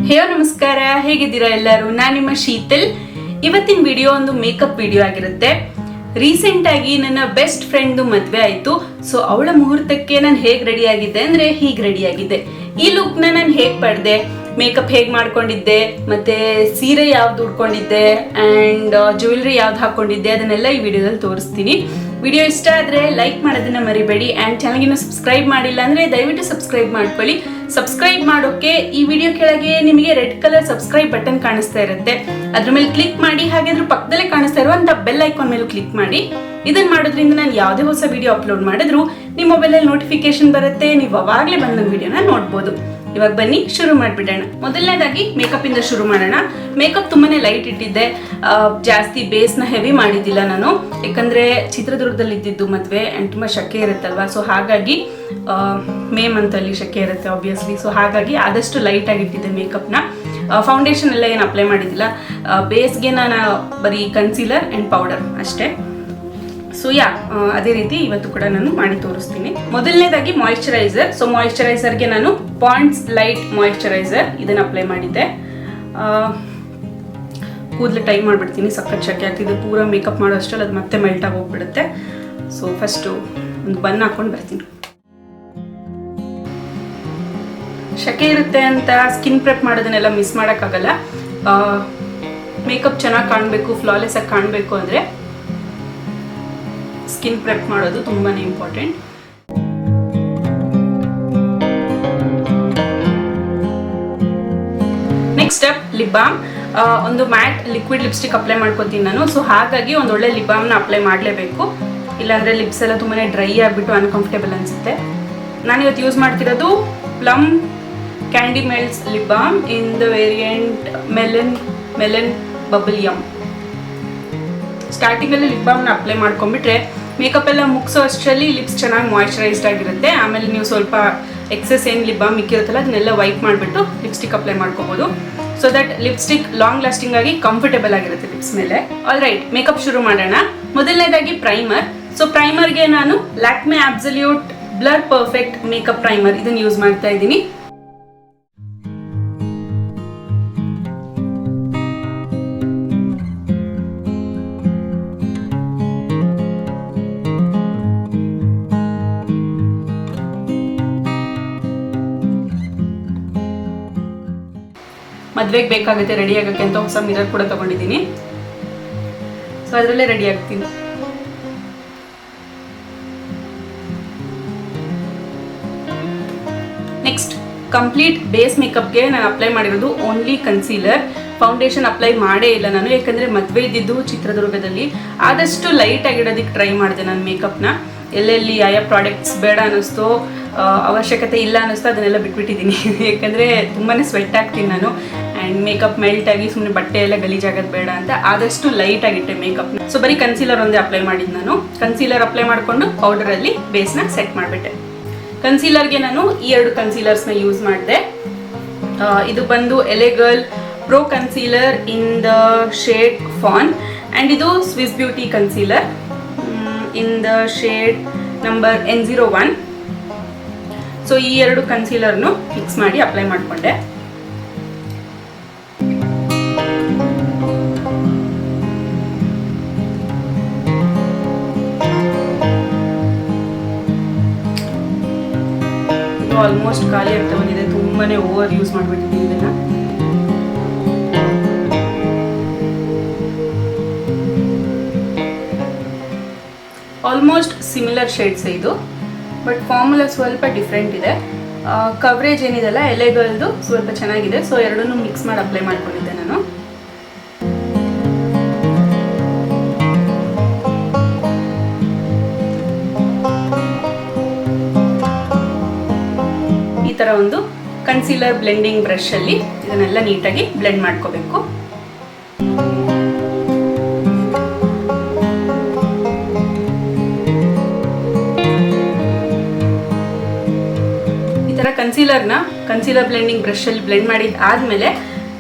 ಹೇಯೋ ನಮಸ್ಕಾರ, ಹೇಗಿದ್ದೀರಾ ಎಲ್ಲರೂ? ನಾನು ನಿಮ್ಮ ಶೀತಲ್. ಇವತ್ತಿನ ವಿಡಿಯೋ ಒಂದು ಮೇಕಪ್ ವಿಡಿಯೋ ಆಗಿರುತ್ತೆ. ರೀಸೆಂಟ್ ಆಗಿ ನನ್ನ ಬೆಸ್ಟ್ ಫ್ರೆಂಡ್ ಮದುವೆ ಆಯಿತು. ಸೊ ಅವಳ ಮುಹೂರ್ತಕ್ಕೆ ನಾನು ಹೇಗೆ ರೆಡಿ ಆಗಿದ್ದೆ ಅಂದರೆ ಹೀಗೆ ರೆಡಿ ಆಗಿದ್ದೆ. ಈ ಲುಕ್ನ ನಾನು ಹೇಗೆ ಪಡೆದೆ, ಮೇಕಪ್ ಹೇಗೆ ಮಾಡ್ಕೊಂಡಿದ್ದೆ, ಮತ್ತೆ ಸೀರೆ ಯಾವ್ದು ಉಟ್ಕೊಂಡಿದ್ದೆ ಆ್ಯಂಡ್ ಜ್ಯುವೆಲ್ರಿ ಯಾವ್ದು ಹಾಕ್ಕೊಂಡಿದ್ದೆ, ಅದನ್ನೆಲ್ಲ ಈ ವಿಡಿಯೋದಲ್ಲಿ ತೋರಿಸ್ತೀನಿ. ವಿಡಿಯೋ ಇಷ್ಟ ಆದರೆ ಲೈಕ್ ಮಾಡೋದನ್ನ ಮರಿಬೇಡಿ. ಆ್ಯಂಡ್ ಚಾನಲ್ಗಿನ್ನೂ ಸಬ್ಸ್ಕ್ರೈಬ್ ಮಾಡಿಲ್ಲ ಅಂದರೆ ದಯವಿಟ್ಟು ಸಬ್ಸ್ಕ್ರೈಬ್ ಮಾಡ್ಕೊಳ್ಳಿ. ಸಬ್ಸ್ಕ್ರೈಬ್ ಮಾಡೋಕ್ಕೆ ಈ ವಿಡಿಯೋ ಕೆಳಗೆ ನಿಮಗೆ ರೆಡ್ ಕಲರ್ ಸಬ್ಸ್ಕ್ರೈಬ್ ಬಟನ್ ಕಾಣಿಸ್ತಾ ಇರುತ್ತೆ, ಅದ್ರ ಮೇಲೆ ಕ್ಲಿಕ್ ಮಾಡಿ. ಹಾಗೆ ಅದ್ರ ಪಕ್ಕದಲ್ಲೇ ಕಾಣಿಸ್ತಾ ಇರುವಂಥ ಬೆಲ್ ಐಕಾನ್ ಮೇಲೂ ಕ್ಲಿಕ್ ಮಾಡಿ. ಇದನ್ನು ಮಾಡೋದ್ರಿಂದ ನಾನು ಯಾವುದೇ ಹೊಸ ವಿಡಿಯೋ ಅಪ್ಲೋಡ್ ಮಾಡಿದ್ರು ನಿಮ್ಮ ಮೊಬೈಲಲ್ಲಿ ನೋಟಿಫಿಕೇಶನ್ ಬರುತ್ತೆ, ನೀವು ಅವಾಗಲೇ ಬಂದ ನನ್ನ ವಿಡಿಯೋನ ನೋಡ್ಬೋದು. ಇವಾಗ ಬನ್ನಿ ಶುರು ಮಾಡಿಬಿಡೋಣ. ಮೊದಲನೇದಾಗಿ ಮೇಕಪ್ ಇಂದ ಶುರು ಮಾಡೋಣ. ಮೇಕಪ್ ತುಂಬಾನೇ ಲೈಟ್ ಇಟ್ಟಿದ್ದೆ, ಜಾಸ್ತಿ ಬೇಸ್ನ ಹೆವಿ ಮಾಡಿದ್ದಿಲ್ಲ ನಾನು, ಯಾಕಂದ್ರೆ ಚಿತ್ರದುರ್ಗದಲ್ಲಿ ಇದ್ದಿದ್ದು ಮದುವೆ ಆ್ಯಂಡ್ ತುಂಬ ಶೆಕೆ ಇರುತ್ತಲ್ವಾ. ಸೊ ಹಾಗಾಗಿ ಮೇ ಮಂತಲ್ಲಿ ಶೆಕೆ ಇರುತ್ತೆ ಆಬ್ವಿಯಸ್ಲಿ. ಸೊ ಹಾಗಾಗಿ ಆದಷ್ಟು ಲೈಟ್ ಆಗಿಟ್ಟಿದ್ದೆ ಮೇಕಪ್ನ. ಫೌಂಡೇಶನ್ ಎಲ್ಲ ಏನು ಅಪ್ಲೈ ಮಾಡಿದ್ದಿಲ್ಲ. ಬೇಸ್ಗೆ ನಾನು ಬರೀ ಕನ್ಸೀಲರ್ ಆ್ಯಂಡ್ ಪೌಡರ್ ಅಷ್ಟೇ. ಸೊ ಅದೇ ರೀತಿ ಇವತ್ತು ಕೂಡ ನಾನು ಮಾಡಿ ತೋರಿಸ್ತೀನಿ. ಮೊದಲನೇದಾಗಿ ಮಾಯಿಶ್ಚರೈಸರ್. ಸೊ ಮಾಯಿಶ್ಚರೈಸರ್ಗೆ ನಾನು ಪಾಂಡ್ಸ್ ಲೈಟ್ ಮಾಯಿಶ್ಚರೈಸರ್ ಇದನ್ನು ಅಪ್ಲೈ ಮಾಡಿದ್ದೆ. ಕೂದಲು ಟೈ ಮಾಡಿಬಿಡ್ತೀನಿ, ಸಖತ್ ಶೆಕೆ ಆಗ್ತಿದೆ. ಪೂರ ಮೇಕಪ್ ಮಾಡೋ ಅಷ್ಟರಲ್ಲಿ ಅದು ಮತ್ತೆ ಮೆಲ್ಟ್ ಆಗಿ ಹೋಗ್ಬಿಡುತ್ತೆ. ಸೊ ಫಸ್ಟು ಒಂದು ಬನ್ ಹಾಕೊಂಡು ಬರ್ತೀನಿ. ಶೆಕೆ ಇರುತ್ತೆ ಅಂತ ಸ್ಕಿನ್ ಪ್ರೆಪ್ ಮಾಡೋದನ್ನೆಲ್ಲ ಮಿಸ್ ಮಾಡೋಕ್ಕಾಗಲ್ಲ. ಮೇಕಪ್ ಚೆನ್ನಾಗಿ ಕಾಣಬೇಕು, ಫ್ಲಾಲೆಸ್ ಆಗಿ ಕಾಣಬೇಕು ಅಂದರೆ ಸ್ಕಿನ್ ಪ್ರೆಪ್ ಮಾಡೋದು ತುಂಬಾ important. Next step lip balm. ಒಂದು ಮ್ಯಾಟ್ ಲಿಕ್ವಿಡ್ ಲಿಪ್ಸ್ಟಿಕ್ ಅಪ್ಲೈ ಮಾಡ್ಕೊತೀನಿ ನಾನು. ಸೊ ಹಾಗಾಗಿ ಒಂದು ಒಳ್ಳೆ ಲಿಪ್ ಬಾಮ್ನ ಅಪ್ಲೈ ಮಾಡಲೇಬೇಕು, ಇಲ್ಲಾಂದರೆ ಲಿಪ್ಸ್ ಎಲ್ಲ ತುಂಬಾ ಡ್ರೈ ಆಗಿಬಿಟ್ಟು ಅನ್ಕಂಫರ್ಟೇಬಲ್ ಅನಿಸುತ್ತೆ. ನಾನಿವತ್ತು ಯೂಸ್ ಮಾಡ್ತಿರೋದು Plum candy melts lip balm in the variant melon bubble yum. ಸ್ಟಾರ್ಟಿಂಗಲ್ಲಿ ಲಿಪ್ ಬಾಮ್ನ ಅಪ್ಲೈ ಮಾಡ್ಕೊಂಡ್ಬಿಟ್ರೆ ಮೇಕಪ್ ಎಲ್ಲ ಮುಗಿಸೋ ಅಷ್ಟರಲ್ಲಿ ಲಿಪ್ಸ್ ಚೆನ್ನಾಗಿ ಮಾಯಿಶ್ಚರೈಸ್ಡ್ ಆಗಿರುತ್ತೆ. ಆಮೇಲೆ ನೀವು ಸ್ವಲ್ಪ ಎಕ್ಸೆಸ್ ಏನು ಲಿಪ್ ಬಾಮ್ ಮಿಕ್ಕಿರುತ್ತಲ್ಲ ಅದನ್ನೆಲ್ಲ ವೈಪ್ ಮಾಡಿಬಿಟ್ಟು ಲಿಪ್ಸ್ಟಿಕ್ ಅಪ್ಲೈ ಮಾಡ್ಕೋಬೋದು. So that lipstick long lasting ಆಗಿ ಕಂಫರ್ಟೇಬಲ್ ಆಗಿರುತ್ತೆ ಲಿಪ್ಸ್ ಮೇಲೆ. ಆಲ್ ರೈಟ್, ಮೇಕಪ್ ಶುರು ಮಾಡೋಣ. ಮೊದಲನೇದಾಗಿ ಪ್ರೈಮರ್. ಸೊ ಪ್ರೈಮರ್ಗೆ ನಾನು Lakme absolute blur perfect makeup primer ಇದನ್ನು ಯೂಸ್ ಮಾಡ್ತಾ ಇದ್ದೀನಿ. ಮದುವೆಗೆ ಬೇಕಾಗುತ್ತೆ ರೆಡಿ ಆಗೋಕ್ಕೆ ಅಂತ ಹೊಸ ಮಿರರ್ ಕೂಡ ತಗೊಂಡಿದ್ದೀನಿ. ಸೊ ಅದರಲ್ಲೇ ರೆಡಿ ಆಗ್ತೀನಿ. ನೆಕ್ಸ್ಟ್ ಕಂಪ್ಲೀಟ್ ಬೇಸ್ ಮೇಕಪ್ಗೆ ನಾನು ಅಪ್ಲೈ ಮಾಡಿರೋದು ಓನ್ಲಿ ಕನ್ಸೀಲರ್. ಫೌಂಡೇಶನ್ ಅಪ್ಲೈ ಮಾಡೇ ಇಲ್ಲ ನಾನು, ಯಾಕಂದರೆ ಮದುವೆ ಇದ್ದಿದ್ದು ಚಿತ್ರದುರ್ಗದಲ್ಲಿ. ಆದಷ್ಟು ಲೈಟ್ ಆಗಿಡೋದಕ್ಕೆ ಟ್ರೈ ಮಾಡಿದೆ ನಾನು ಮೇಕಪ್ನ. ಎಲ್ಲೆಲ್ಲಿ ಯಾವ ಪ್ರಾಡಕ್ಟ್ಸ್ ಬೇಡ ಅನ್ನಿಸ್ತೋ, ಅವಶ್ಯಕತೆ ಇಲ್ಲ ಅನ್ನಿಸ್ತೋ ಅದನ್ನೆಲ್ಲ ಬಿಟ್ಬಿಟ್ಟಿದ್ದೀನಿ. ಯಾಕಂದರೆ ತುಂಬಾ ಸ್ವೆಟ್ ಆಗ್ತೀನಿ ನಾನು ಆ್ಯಂಡ್ ಮೇಕಪ್ ಮೆಲ್ಟ್ ಆಗಿ ಸುಮ್ಮನೆ ಬಟ್ಟೆ ಎಲ್ಲ ಗಲೀಜಾಗೋದು ಬೇಡ ಅಂತ ಆದಷ್ಟು ಲೈಟ್ ಆಗಿಟ್ಟೆ ಮೇಕಪ್ನ. ಸೊ ಬರೀ ಕನ್ಸೀಲರ್ ಒಂದೇ ಅಪ್ಲೈ ಮಾಡಿದ್ದು ನಾನು. ಕನ್ಸೀಲರ್ ಅಪ್ಲೈ ಮಾಡಿಕೊಂಡು ಪೌಡರಲ್ಲಿ ಬೇಸ್ನ ಸೆಟ್ ಮಾಡಿಬಿಟ್ಟೆ. ಕನ್ಸೀಲರ್ಗೆ ನಾನು ಈ 2 ಕನ್ಸೀಲರ್ಸ್ನ ಯೂಸ್ ಮಾಡಿದೆ. ಇದು ಬಂದು L A girl pro concealer in the shade fawn and ಇದು Swiss Beauty concealer in the shade number N01. So ಈ 2 ಕನ್ಸೀಲರ್ನು ಮಿಕ್ಸ್ ಮಾಡಿ ಅಪ್ಲೈ ಮಾಡಿಕೊಂಡೆ. ಆಲ್ಮೋಸ್ಟ್ ಖಾಲಿ ಆಗ್ತಾ ಬಂದಿದೆ, ತುಂಬಾನೇ ಓವರ್ ಯೂಸ್ ಮಾಡಿಬಿಟ್ಟಿದ್ದೀನಿ ಇದನ್ನು. ಆಲ್ಮೋಸ್ಟ್ ಸಿಮಿಲರ್ ಶೇಡ್ಸ್ ಇದು, ಬಟ್ ಫಾರ್ಮುಲಾ ಸ್ವಲ್ಪ ಡಿಫ್ರೆಂಟ್ ಇದೆ. ಕವರೇಜ್ ಏನಿದೆಲ್ಲ ಎಲೆಗಳದ್ದು ಸ್ವಲ್ಪ ಚೆನ್ನಾಗಿದೆ. ಸೊ ಎರಡನ್ನೂ ಮಿಕ್ಸ್ ಮಾಡಿ ಅಪ್ಲೈ ಮಾಡ್ಕೊಂಡಿದ್ದೆ ನಾನು. ಈ ಥರ ಒಂದು ಕನ್ಸೀಲರ್ ಬ್ಲೆಂಡಿಂಗ್ ಬ್ರಷಲ್ಲಿ ಇದನ್ನೆಲ್ಲ ನೀಟಾಗಿ ಬ್ಲೆಂಡ್ ಮಾಡ್ಕೋಬೇಕು. ಈ ಥರ ಕನ್ಸೀಲರ್ ಬ್ಲೆಂಡಿಂಗ್ ಬ್ರಷಲ್ಲಿ ಬ್ಲೆಂಡ್ ಮಾಡಿದ್ದಾದಮೇಲೆ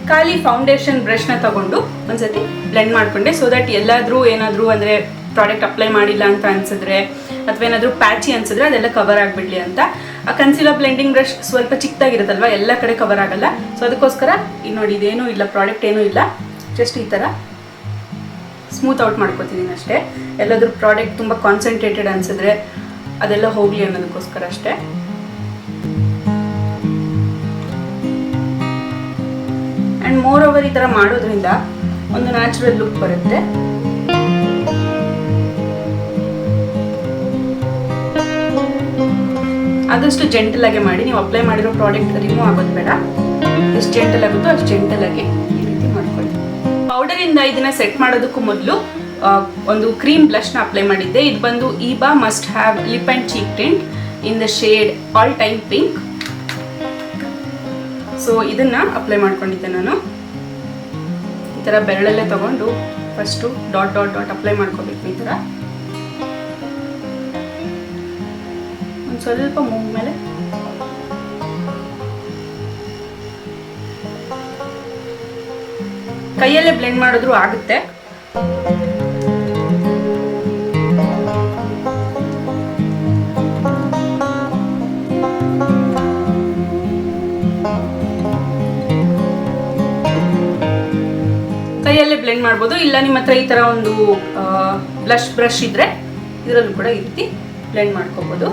ಖಾಲಿ ಫೌಂಡೇಶನ್ ಬ್ರಷ್ನ ತಗೊಂಡು ಒಂದ್ಸತಿ ಬ್ಲೆಂಡ್ ಮಾಡಿಕೊಂಡೆ. ಸೊ ದಟ್ ಎಲ್ಲಾದರೂ ಏನಾದರೂ ಅಂದರೆ ಪ್ರಾಡಕ್ಟ್ ಅಪ್ಲೈ ಮಾಡಿಲ್ಲ ಅಂತ ಅನಿಸಿದ್ರೆ ಅಥವಾ ಏನಾದರೂ ಪ್ಯಾಚಿ ಅನಿಸಿದ್ರೆ ಅದೆಲ್ಲ ಕವರ್ ಆಗಿಬಿಡಲಿ ಅಂತ. ಆ ಕನ್ಸೀಲರ್ ಬ್ಲೆಂಡಿಂಗ್ ಬ್ರಷ್ ಸ್ವಲ್ಪ ಚಿಕ್ಕದಾಗಿರುತ್ತಲ್ವ, ಎಲ್ಲ ಕಡೆ ಕವರ್ ಆಗಲ್ಲ. ಸೊ ಅದಕ್ಕೋಸ್ಕರ ಇಲ್ಲಿ ನೋಡಿ, ಇದೇನೂ ಇಲ್ಲ, ಪ್ರಾಡಕ್ಟ್ ಏನೂ ಇಲ್ಲ, ಜಸ್ಟ್ ಈ ಥರ ಸ್ಮೂತ್ ಔಟ್ ಮಾಡ್ಕೊತಿದ್ದೀನಿ ಅಷ್ಟೇ. ಎಲ್ಲಾದರೂ ಪ್ರಾಡಕ್ಟ್ ತುಂಬ ಕಾನ್ಸಂಟ್ರೇಟೆಡ್ ಅನಿಸಿದ್ರೆ ಅದೆಲ್ಲ ಹೋಗಲಿ ಅನ್ನೋದಕ್ಕೋಸ್ಕರ ಅಷ್ಟೇ. ಆ್ಯಂಡ್ ಮೋರ್ ಓವರ್ ಈ ಥರ ಮಾಡೋದ್ರಿಂದ ಒಂದು ನ್ಯಾಚುರಲ್ ಲುಕ್ ಬರುತ್ತೆ. ಆದಷ್ಟು ಜೆಂಟಲ್ ಆಗಿ ಮಾಡಿ. ನೀವು ಅಪ್ಲೈ ಮಾಡಿರೋ ಪ್ರಾಡಕ್ಟ್ ರಿಮೂವ್ ಆಗೋದು ಬೇಡ. ಎಷ್ಟು ಜೆಂಟಲ್ ಆಗುತ್ತೋ ಅಷ್ಟು ಜೆಂಟಲ್ ಆಗಿ ಈ ರೀತಿ ಮಾಡ್ಕೊಳ್ಳಿ. ಪೌಡರ್ ಇಂದ ಇದನ್ನ ಸೆಟ್ ಮಾಡೋದಕ್ಕೂ ಮೊದಲು ಒಂದು ಕ್ರೀಮ್ ಬ್ಲಷ್ ನ ಅಪ್ಲೈ ಮಾಡಿದ್ದೆ. ಇದು ಬಂದು Iba must have lip and cheek tint in the shade all time pink. So ಇದನ್ನ ಅಪ್ಲೈ ಮಾಡ್ಕೊಂಡಿದ್ದೆ ನಾನು. ಈ ತರ ಬೆರಳಲ್ಲೇ ತಗೊಂಡು first dot dot dot apply ಮಾಡ್ಕೋಬೇಕು. ಈ ತರ ಒಂದು ಸ್ವಲ್ಪ ಮೂವ್ ಮೇಲೆ ಕೈಯಲ್ಲೇ ಬ್ಲೆಂಡ್ ಮಾಡಿದ್ರು ಆಗುತ್ತೆ. ಕೈಯಲ್ಲೇ ಬ್ಲೆಂಡ್ ಮಾಡ್ಬೋದು, ಇಲ್ಲ ನಿಮ್ಮ ಹತ್ರ ಈ ತರ ಒಂದು ಬ್ಲಷ್ ಬ್ರಷ್ ಇದ್ರೆ ಇದರಲ್ಲೂ ಕೂಡ ಈ ರೀತಿ ಬ್ಲೆಂಡ್ ಮಾಡ್ಕೋಬಹುದು.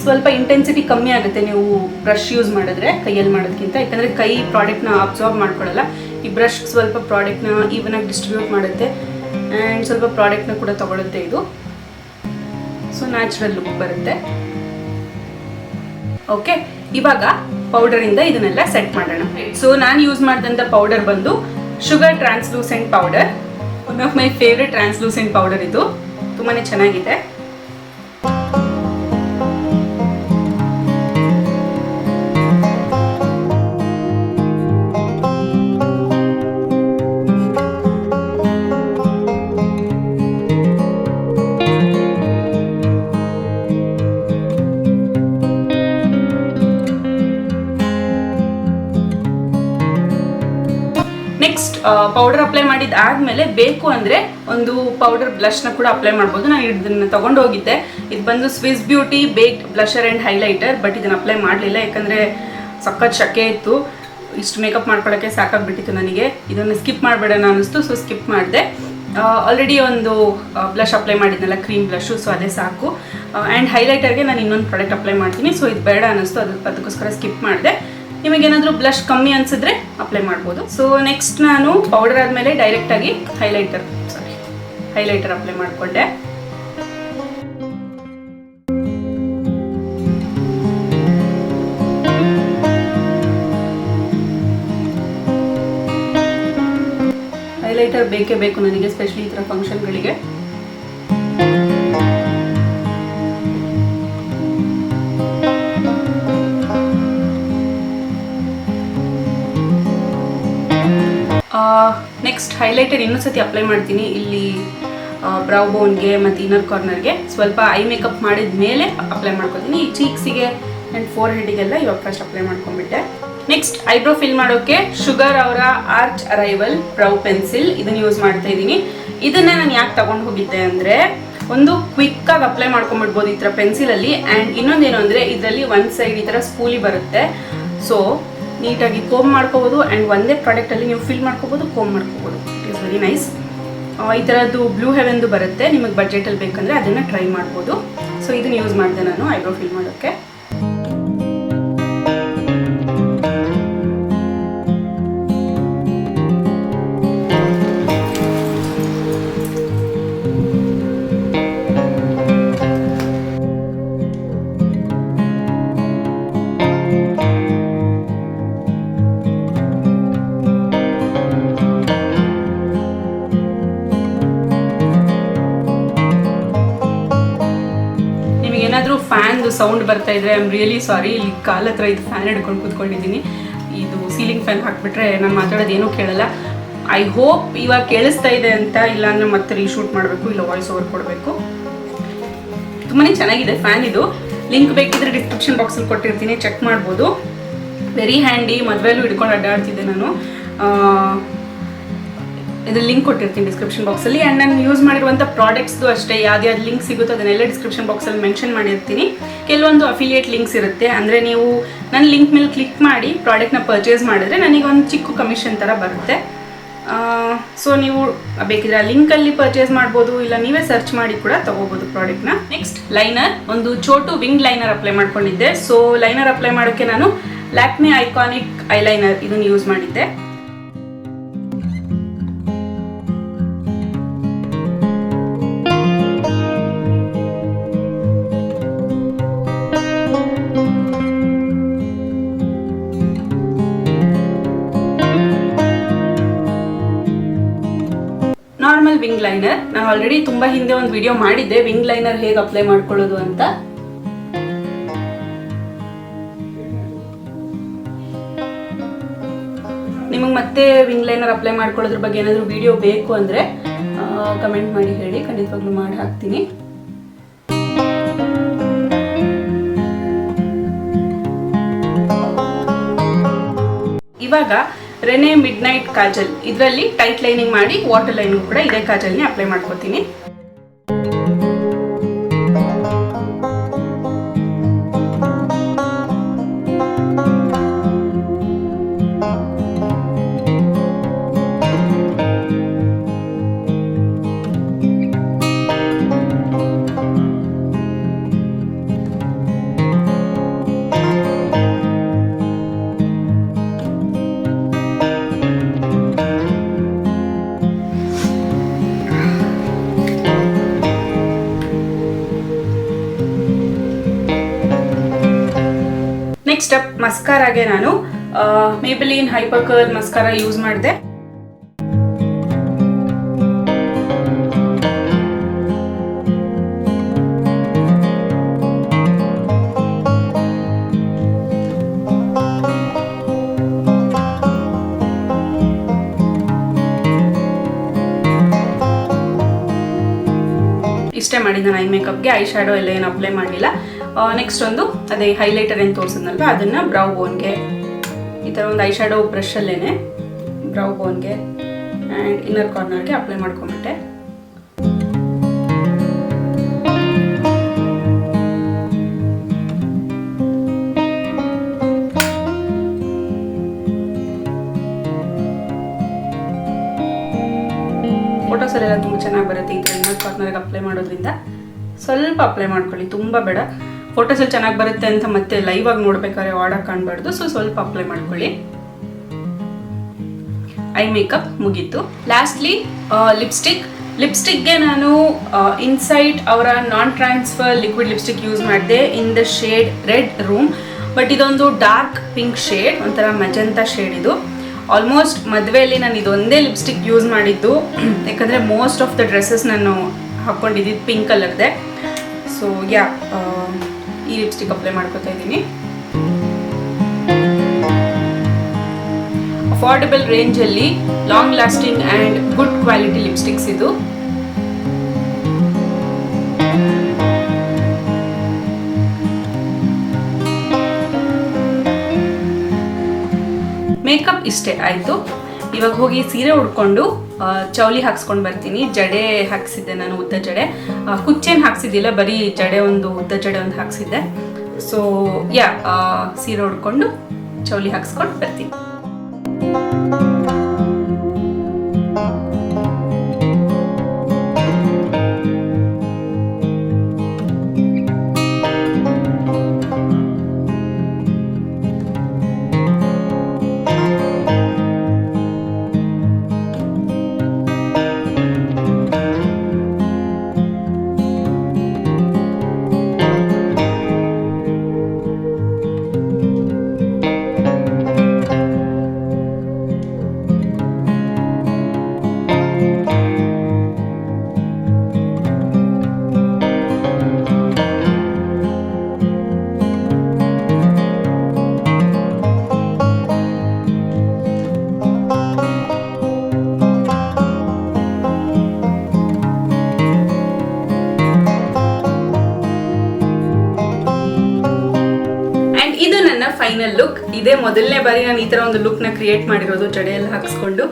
ಸ್ವಲ್ಪ ಇಂಟೆನ್ಸಿಟಿ ಕಮ್ಮಿ ಆಗುತ್ತೆ ನೀವು ಬ್ರಷ್ ಯೂಸ್ ಮಾಡಿದ್ರೆ ಕೈಯಲ್ಲಿ ಮಾಡೋದಕ್ಕಿಂತ, ಯಾಕಂದರೆ ಕೈ ಪ್ರಾಡಕ್ಟ್ನ ಅಬ್ಸಾರ್ಬ್ ಮಾಡ್ಕೊಳ್ಳಲ್ಲ. ಈ ಬ್ರಷ್ ಸ್ವಲ್ಪ ಪ್ರಾಡಕ್ಟ್ನ ಈವನ್ ಆಗಿ ಡಿಸ್ಟ್ರಿಬ್ಯೂಟ್ ಮಾಡುತ್ತೆ ಆ್ಯಂಡ್ ಸ್ವಲ್ಪ ಪ್ರಾಡಕ್ಟ್ನ ಕೂಡ ತಗೊಳುತ್ತೆ ಇದು. ಸೊ ನ್ಯಾಚುರಲ್ ಲುಕ್ ಬರುತ್ತೆ. ಓಕೆ, ಇವಾಗ ಪೌಡರಿಂದ ಇದನ್ನೆಲ್ಲ ಸೆಟ್ ಮಾಡೋಣ. ಸೊ ನಾನು ಯೂಸ್ ಮಾಡಿದಂಥ ಪೌಡರ್ ಬಂದು sugar translucent powder. One of my favourite translucent powder ಇದು, ತುಂಬಾ ಚೆನ್ನಾಗಿದೆ. ನೆಕ್ಸ್ಟ್ ಪೌಡರ್ ಅಪ್ಲೈ ಮಾಡಿದ್ದಾದ್ಮೇಲೆ ಬೇಕು ಅಂದರೆ ಒಂದು ಪೌಡರ್ ಬ್ಲಷ್ನ ಕೂಡ ಅಪ್ಲೈ ಮಾಡ್ಬೋದು. ನಾನು ಇದನ್ನು ತೊಗೊಂಡು ಹೋಗಿದ್ದೆ. ಇದು ಬಂದು Swiss Beauty baked blusher and highlighter. But ಇದನ್ನು ಅಪ್ಲೈ ಮಾಡಲಿಲ್ಲ, ಯಾಕಂದರೆ ಸಖತ್ ಶಕೆ ಇತ್ತು. ಇಷ್ಟು ಮೇಕಪ್ ಮಾಡ್ಕೊಳ್ಳೋಕ್ಕೆ ಸಾಕಾಗ್ಬಿಟ್ಟಿತ್ತು ನನಗೆ. ಇದನ್ನು ಸ್ಕಿಪ್ ಮಾಡಬೇಡೋಣ ಅನ್ನಿಸ್ತು, ಸೊ ಸ್ಕಿಪ್ ಮಾಡಿದೆ. ಆಲ್ರೆಡಿ ಒಂದು ಬ್ಲಷ್ ಅಪ್ಲೈ ಮಾಡಿದ್ನಲ್ಲ, ಕ್ರೀಮ್ ಬ್ಲಷು, ಸೊ ಅದೇ ಸಾಕು. ಆ್ಯಂಡ್ ಹೈಲೈಟರ್ಗೆ ನಾನು ಇನ್ನೊಂದು ಪ್ರಾಡಕ್ಟ್ ಅಪ್ಲೈ ಮಾಡ್ತೀನಿ, ಸೊ ಇದು ಬೇಡ ಅನ್ನಿಸ್ತು, ಅದಕ್ಕೋಸ್ಕರ ಸ್ಕಿಪ್ ಮಾಡಿದೆ. ನಿಮಗೇನಾದರೂ ಬ್ಲಷ್ ಕಮ್ಮಿ ಅನಿಸಿದ್ರೆ ಅಪ್ಲೈ ಮಾಡ್ಬೋದು. ಸೊ ನೆಕ್ಸ್ಟ್ ನಾನು ಪೌಡರ್ ಆದಮೇಲೆ ಡೈರೆಕ್ಟಾಗಿ ಹೈಲೈಟರ್ ಅಪ್ಲೈ ಮಾಡಿಕೊಂಡೆ. ಹೈಲೈಟರ್ ಬೇಕೇ ಬೇಕು ನನಗೆ, ಸ್ಪೆಷಲಿ ಈ ಥರ ಫಂಕ್ಷನ್ಗಳಿಗೆ. ನೆಕ್ಸ್ಟ್ ಹೈಲೈಟರ್ ಇನ್ನೊಂದ್ಸತಿ ಅಪ್ಲೈ ಮಾಡ್ತೀನಿ ಇಲ್ಲಿ ಬ್ರೌ ಬೋನ್ಗೆ ಮತ್ತು ಇನ್ನರ್ ಕಾರ್ನರ್ಗೆ. ಸ್ವಲ್ಪ ಐ ಮೇಕಪ್ ಮಾಡಿದ ಮೇಲೆ ಅಪ್ಲೈ ಮಾಡ್ಕೊತೀನಿ. ಈ ಚೀಕ್ಸಿಗೆ ಆ್ಯಂಡ್ ಫೋರ್ ಹೆಡ್ಗೆಲ್ಲ ಇವಾಗ ಫಸ್ಟ್ ಅಪ್ಲೈ ಮಾಡ್ಕೊಂಡ್ಬಿಟ್ಟೆ. ನೆಕ್ಸ್ಟ್ ಐಬ್ರೋ ಫಿಲ್ ಮಾಡೋಕ್ಕೆ ಶುಗರ್ ಅವರ ಆರ್ಚ್ ಅರೈವಲ್ ಬ್ರೌ ಪೆನ್ಸಿಲ್ ಇದನ್ನು ಯೂಸ್ ಮಾಡ್ತಾ ಇದ್ದೀನಿ. ಇದನ್ನೇ ನಾನು ಯಾಕೆ ತಗೊಂಡು ಹೋಗಿದ್ದೆ ಅಂದರೆ, ಒಂದು ಕ್ವಿಕ್ಕಾಗಿ ಅಪ್ಲೈ ಮಾಡ್ಕೊಂಡ್ಬಿಡ್ಬೋದು ಈ ಥರ ಪೆನ್ಸಿಲಲ್ಲಿ. ಆ್ಯಂಡ್ ಇನ್ನೊಂದೇನು ಅಂದರೆ, ಇದರಲ್ಲಿ ಒಂದು ಸೈಡ್ ಈ ಥರ ಸ್ಪೂಲಿ ಬರುತ್ತೆ. ಸೊ ನೀಟಾಗಿ ಕೋಮ್ ಮಾಡ್ಕೋಬೋದು ಆ್ಯಂಡ್ ಒಂದೇ ಪ್ರಾಡಕ್ಟಲ್ಲಿ ನೀವು ಫಿಲ್ ಮಾಡ್ಕೋಬೋದು, ಕೋಮ್ ಮಾಡ್ಕೋಬೋದು. It is very nice. ಈ ಥರದ್ದು ಬ್ಲೂ ಹೆವೆನ್ದು ಬರುತ್ತೆ, ನಿಮಗೆ ಬಡ್ಜೆಟಲ್ಲಿ ಬೇಕಂದರೆ ಅದನ್ನು ಟ್ರೈ ಮಾಡ್ಬೋದು. ಸೊ ಇದನ್ನು ಯೂಸ್ ಮಾಡಿದೆ ನಾನು ಐಬ್ರೋ ಫಿಲ್ ಮಾಡೋಕ್ಕೆ. ಏನಾದರೂ ಫ್ಯಾನ್ದು ಸೌಂಡ್ ಬರ್ತಾ ಇದ್ರೆ ಐ ಆಮ್ ರಿಯಲಿ ಸಾರಿ. ಇಲ್ಲಿ ಕಾಲ ಹತ್ರ ಇದು ಫ್ಯಾನ್ ಹಿಡ್ಕೊಂಡು ಕೂತ್ಕೊಂಡಿದ್ದೀನಿ. ಇದು ಸೀಲಿಂಗ್ ಫ್ಯಾನ್ ಹಾಕಿಬಿಟ್ರೆ ನಾನು ಮಾತಾಡೋದು ಏನೂ ಕೇಳಲ್ಲ. ಐ ಹೋಪ್ ಇವಾಗ ಕೇಳಿಸ್ತಾ ಇದೆ ಅಂತ, ಇಲ್ಲಾಂದರೆ ಮತ್ತೆ ರೀಶೂಟ್ ಮಾಡಬೇಕು, ಇಲ್ಲ ವಾಯ್ಸ್ ಓವರ್ ಕೊಡಬೇಕು. ತುಂಬಾ ಚೆನ್ನಾಗಿದೆ ಫ್ಯಾನ್ ಇದು. ಲಿಂಕ್ ಬೇಕಿದ್ರೆ ಡಿಸ್ಕ್ರಿಪ್ಷನ್ ಬಾಕ್ಸಲ್ಲಿ ಕೊಟ್ಟಿರ್ತೀನಿ, ಚೆಕ್ ಮಾಡ್ಬೋದು. Very handy. ಮದುವೆಯಲ್ಲೂ ಹಿಡ್ಕೊಂಡು ಅಡ್ಡಾಡ್ತಿದ್ದೆ ನಾನು. ಇದ್ರ ಲಿಂಕ್ ಕೊಟ್ಟಿರ್ತೀನಿ ಡಿಸ್ಕ್ರಿಪ್ಷನ್ ಬಾಕ್ಸಲ್ಲಿ. ಆ್ಯಂಡ್ ನಾನು ಯೂಸ್ ಮಾಡಿರುವಂಥ ಪ್ರಾಡಕ್ಟ್ಸ್ದು ಅಷ್ಟೇ ಯಾವ್ದು ಲಿಂಕ್ ಸಿಗುತ್ತೋ ಅದನ್ನೆಲ್ಲ ಡಿಸ್ಕ್ರಿಪ್ಷನ್ ಬಾಕ್ಸಲ್ಲಿ ಮೆನ್ಷನ್ ಮಾಡಿರ್ತೀನಿ. ಕೆಲವೊಂದು ಅಫಿಲಿಯೇಟ್ ಲಿಂಕ್ಸ್ ಇರುತ್ತೆ, ಅಂದರೆ ನೀವು ನನ್ನ ಲಿಂಕ್ ಮೇಲೆ ಕ್ಲಿಕ್ ಮಾಡಿ ಪ್ರಾಡಕ್ಟ್ನ ಪರ್ಚೇಸ್ ಮಾಡಿದ್ರೆ ನನಗೆ ಒಂದು ಚಿಕ್ಕ ಕಮಿಷನ್ ಥರ ಬರುತ್ತೆ. ಸೊ ನೀವು ಬೇಕಿದ್ರೆ ಆ ಲಿಂಕಲ್ಲಿ ಪರ್ಚೇಸ್ ಮಾಡ್ಬೋದು, ಇಲ್ಲ ನೀವೇ ಸರ್ಚ್ ಮಾಡಿ ಕೂಡ ತಗೋಬೋದು ಪ್ರಾಡಕ್ಟ್ನ. ನೆಕ್ಸ್ಟ್ ಲೈನರ್, ಒಂದು ಚೋಟು ವಿಂಗ್ ಲೈನರ್ ಅಪ್ಲೈ ಮಾಡ್ಕೊಂಡಿದ್ದೆ. ಸೊ ಲೈನರ್ ಅಪ್ಲೈ ಮಾಡೋಕ್ಕೆ ನಾನು ಲ್ಯಾಕ್ಮೆ ಐಕಾನಿಕ್ ಐಲೈನರ್ ಇದನ್ನು ಯೂಸ್ ಮಾಡಿದ್ದೆ. ನಾರ್ಮಲ್ ವಿಂಗ್ ಲೈನರ್, ನಾನು ಆಲ್ರೆಡಿ ತುಂಬ ಹಿಂದೆ ಒಂದು ವಿಡಿಯೋ ಮಾಡಿದ್ದೆ ವಿಂಗ್ ಲೈನರ್ ಹೇಗೆ ಅಪ್ಲೈ ಮಾಡ್ಕೊಳ್ಳೋದು ಅಂತ. ನಿಮಗೆ ಮತ್ತೆ ವಿಂಗ್ ಲೈನರ್ ಅಪ್ಲೈ ಮಾಡ್ಕೊಳ್ಳೋದ್ರ ಬಗ್ಗೆ ಏನಾದರೂ ವಿಡಿಯೋ ಬೇಕು ಅಂದರೆ ಕಮೆಂಟ್ ಮಾಡಿ ಹೇಳಿ, ಖಂಡಿತವಾಗ್ಲೂ ಮಾಡಿ ಹಾಕ್ತೀನಿ. ಇವಾಗ ರೆನೆ ಮಿಡ್ ನೈಟ್ ಕಾಜಲ್, ಇದರಲ್ಲಿ ಟೈಟ್ ಲೈನಿಂಗ್ ಮಾಡಿ ವಾಟರ್ ಲೈನಿಂಗ್ ಕೂಡ ಇದೇ ಕಾಜಲ್ನೇ ಅಪ್ಲೈ ಮಾಡ್ಕೋತೀನಿ. ನೆಕ್ಸ್ಟ್ ಅಪ್ ಮಸ್ಕಾರಾಗೆ ನಾನು ಮೇಬೆಲಿನ್ ಹೈಪರ್ ಕರ್ಲ್ ಮಸ್ಕಾರಾ ಯೂಸ್ ಮಾಡಿದೆ. ಇಷ್ಟೇ ಮಾಡಿದ್ದು ನಾನು ಐ ಮೇಕಪ್ಗೆ. ಐ ಶ್ಯಾಡೋ ಎಲ್ಲ ಏನು ಅಪ್ಲೈ ಮಾಡಲಿಲ್ಲ. ನೆಕ್ಸ್ಟ್ ಒಂದು ಅದೇ ಹೈಲೈಟರ್ ಏನು ತೋರಿಸಿದ್ನಲ್ವ ಅದನ್ನು ಬ್ರೌ ಬೋನ್ಗೆ ಈ ಥರ ಒಂದು ಐ ಶ್ಯಾಡೋ ಬ್ರಷಲ್ಲೇ ಬ್ರೌ ಬೋನ್ಗೆ ಆ್ಯಂಡ್ ಇನ್ನರ್ ಕಾರ್ನರ್ಗೆ ಅಪ್ಲೈ ಮಾಡ್ಕೊಂಬಿಟ್ಟೆ. ಫೋಟೋಸಲ್ಲೆಲ್ಲ ತುಂಬ ಚೆನ್ನಾಗಿ ಬರುತ್ತೆ ಈ ಥರ ಇನ್ನರ್ ಕಾರ್ನರ್ಗೆ ಅಪ್ಲೈ ಮಾಡೋದ್ರಿಂದ. ಸ್ವಲ್ಪ ಅಪ್ಲೈ ಮಾಡ್ಕೊಳ್ಳಿ, ತುಂಬ ಬೇಡ. ಫೋಟೋಸಲ್ಲಿ ಚೆನ್ನಾಗಿ ಬರುತ್ತೆ ಅಂತ ಮತ್ತೆ ಲೈವ್ ಆಗಿ ನೋಡ್ಬೇಕಾದ್ರೆ ಆಡಾಗಿ ಕಾಣಬಾರ್ದು. ಸೊ ಸ್ವಲ್ಪ ಅಪ್ಲೈ ಮಾಡ್ಕೊಳ್ಳಿ. ಐ ಮೇಕಪ್ ಮುಗೀತು. ಲಾಸ್ಟ್ಲಿ ಲಿಪ್ಸ್ಟಿಕ್ಗೆ ನಾನು ಇನ್ಸೈಟ್ ಅವರ ನಾನ್ ಟ್ರಾನ್ಸ್ಫರ್ ಲಿಕ್ವಿಡ್ ಲಿಪ್ಸ್ಟಿಕ್ ಯೂಸ್ ಮಾಡಿದೆ ಇನ್ the shade red room. But ಇದೊಂದು ಡಾರ್ಕ್ ಪಿಂಕ್ ಶೇಡ್, ಒಂಥರ ಮಜಂತಾ ಶೇಡ್. ಇದು ಆಲ್ಮೋಸ್ಟ್ ಮದುವೆಯಲ್ಲಿ ನಾನು ಇದೊಂದೇ ಲಿಪ್ಸ್ಟಿಕ್ ಯೂಸ್ ಮಾಡಿದ್ದು, ಯಾಕಂದರೆ ಮೋಸ್ಟ್ ಆಫ್ ದ ಡ್ರೆಸ್ಸಸ್ ನಾನು ಹಾಕ್ಕೊಂಡಿದ್ದು ಪಿಂಕ್ ಕಲರ್ದೆ. ಸೊ ಈ ಲಿಪ್ಸ್ಟಿಕ್ ಅಪ್ಲೈ ಮಾಡ್ಕೊತಾ ಇದ್ದೀನಿ. ಅಫೋರ್ಡೆಬಲ್ ರೇಂಜಲ್ಲಿ long lasting and good quality lipsticks ಇದು. ಮೇಕಪ್ ಇಷ್ಟೇ ಆಯಿತು. ಇವಾಗ ಹೋಗಿ ಸೀರೆ ಉಡ್ಕೊಂಡು ಚೌಲಿ ಹಾಕ್ಸ್ಕೊಂಡು ಬರ್ತೀನಿ. ಜಡೆ ಹಾಕ್ಸಿದ್ದೆ ನಾನು, ಉದ್ದ ಜಡೆ, ಕುಚ್ಚೇನು ಹಾಕ್ಸಿದ್ದಿಲ್ಲ, ಬರೀ ಜಡೆ ಒಂದು ಉದ್ದ ಜಡೆ ಒಂದು ಹಾಕ್ಸಿದ್ದೆ. ಸೊ ಸೀರೆ ಉಡ್ಕೊಂಡು ಚೌಲಿ ಹಾಕ್ಸ್ಕೊಂಡು ಬರ್ತೀನಿ. Final look. ಇದೇ ಮೊದಲನೇ ಬಾರಿ ನಾನು ಈ ತರ ಒಂದು ಲುಕ್ ನ ಕ್ರಿಯೇಟ್ ಮಾಡಿರೋದು, ಜಡೆ ಎಲ್ಲ ಹಾಕ್ಸ್ಕೊಂಡು.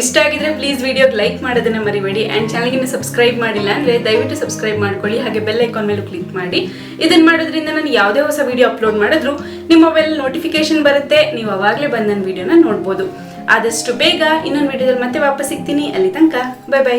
ಇಷ್ಟ ಆಗಿದ್ರೆ ಪ್ಲೀಸ್ ವಿಡಿಯೋಗೆ ಲೈಕ್ ಮಾಡೋದನ್ನ ಮರಿಬೇಡಿ. ಅಂಡ್ ಚಾನಲ್ಗೆ ಸಬ್ಸ್ಕ್ರೈಬ್ ಮಾಡಿಲ್ಲ ಅಂದ್ರೆ ದಯವಿಟ್ಟು ಸಬ್ಸ್ಕ್ರೈಬ್ ಮಾಡ್ಕೊಳ್ಳಿ, ಹಾಗೆ ಬೆಲ್ ಐಕಾನ್ ಮೇಲೆ ಕ್ಲಿಕ್ ಮಾಡಿ. ಇದನ್ನ ಮಾಡೋದ್ರಿಂದ ನಾನು ಯಾವುದೇ ಹೊಸ ವಿಡಿಯೋ ಅಪ್ಲೋಡ್ ಮಾಡಿದ್ರು ನಿಮ್ಮ ಮೊಬೈಲ್ ನೋಟಿಫಿಕೇಶನ್ ಬರುತ್ತೆ, ನೀವು ಅವಾಗಲೇ ಬಂದು ನನ್ನ ವಿಡಿಯೋನ ನೋಡ್ಬೋದು. ಆದಷ್ಟು ಬೇಗ ಇನ್ನೊಂದು ವಿಡಿಯೋದಲ್ಲಿ ಮತ್ತೆ ವಾಪಸ್ ಸಿಗ್ತೀನಿ. ಅಲ್ಲಿ ತನಕ ಬೈ ಬೈ.